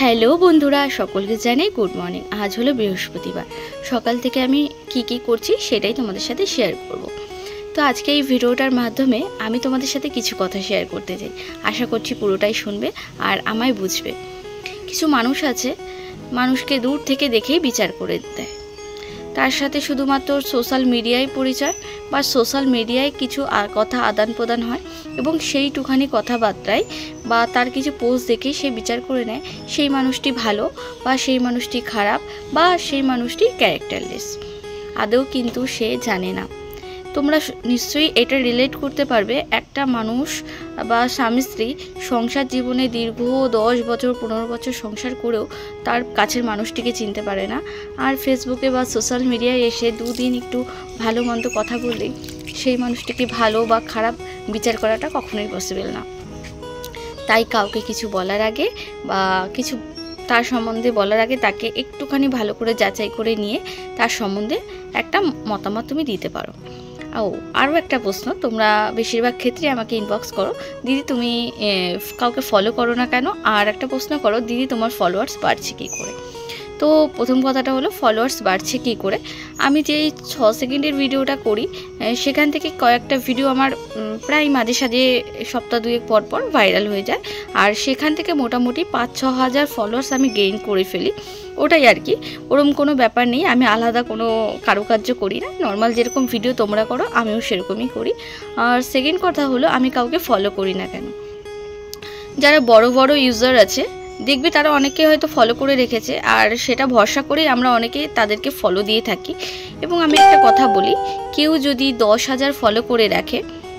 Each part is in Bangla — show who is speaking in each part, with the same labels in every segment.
Speaker 1: হ্যালো বন্ধুরা, সকলকে জানাই গুড মর্নিং। আজ হলো বৃহস্পতিবার। সকাল থেকে আমি কি করছি সেটাই তোমাদের সাথে শেয়ার করব। তো আজকে এই ভিডিওটার মাধ্যমে আমি তোমাদের সাথে কিছু কথা শেয়ার করতে চাই। আশা করছি পুরোটাই শুনবে আর আমায় বুঝবে। কিছু মানুষ আছে, মানুষকে দূর থেকে দেখেই বিচার করে দেয়। তার সাথে শুধুমাত্র সোশ্যাল মিডিয়ায় পরিচয় বা সোশ্যাল মিডিয়ায় কিছু কথা আদান প্রদান হয় এবং সেইটুখানি কথাবার্তায় বা তার কিছু পোস্ট দেখেই সে বিচার করে নেয় সেই মানুষটি ভালো বা সেই মানুষটি খারাপ বা সেই মানুষটি ক্যারেক্টারলেস। আদৌ কিন্তু সে জানে না। তোমরা নিশ্চয়ই এটা রিলেট করতে পারবে। একটা মানুষ বা স্বামী স্ত্রী সংসার জীবনে দীর্ঘ 10 বছর 15 বছর সংসার করেও তার কাছের মানুষটিকে চিনতে পারে না, আর ফেসবুকে বা সোশ্যাল মিডিয়ায় এসে দুদিন একটু ভালো মন্দ কথা বললেই সেই মানুষটিকে ভালো বা খারাপ বিচার করাটা কখনোই পসিবল না। তাই কাউকে কিছু বলার আগে বা কিছু তার সম্বন্ধে বলার আগে তাকে একটুখানি ভালো করে যাচাই করে নিয়ে তার সম্বন্ধে একটা মতামত তুমি দিতে পারো। আরও একটা প্রশ্ন, তোমরা বেশিরভাগ ক্ষেত্রে আমাকে ইনবক্স করো, দিদি তুমি কাউকে ফলো করো না কেন? আর একটা প্রশ্ন করো, দিদি তোমার ফলোয়ার্স বাড়ছে কী করে? তো প্রথম কথাটা হলো ফলোয়ার্স বাড়ছে কী করে। আমি যে 6 সেকেন্ডের ভিডিওটা করি সেখান থেকে কয়েকটা ভিডিও আমার প্রায় মাঝে সাঝে সপ্তাহ দুয়েক পর পর ভাইরাল হয়ে যায়, আর সেখান থেকে মোটামুটি 5-6 হাজার ফলোয়ার্স আমি গেইন করে ফেলি। ওটাই আর কি, ওরকম কোনো ব্যাপার নেই। আমি আলাদা কোনো কারুকার্য করি না, নর্মাল যেরকম ভিডিও তোমরা করো আমিও সেরকমই করি। আর সেকেন্ড কথা হলো আমি কাউকে ফলো করি না কেন। যারা বড় বড় ইউজার আছে দেখবে তারা অনেকে হয়তো ফলো করে রেখেছে, আর সেটা ভরসা করেই আমরা অনেকে তাদেরকে ফলো দিয়ে থাকি। এবং আমি একটা কথা বলি, কেউ যদি 10,000 ফলো করে রাখে,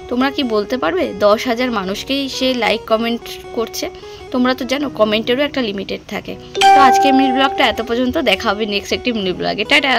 Speaker 1: তোমরা কি বলতে পারবে 10,000 মানুষকেই সে লাইক কমেন্ট করছে? তোমরা তো জানো কমেন্টেরও একটা লিমিটেড থাকে। তো আজকে মিনি ব্লগটা এত পর্যন্ত, দেখা হবে নেক্সট একটি মিনি ব্লগে। টাটা।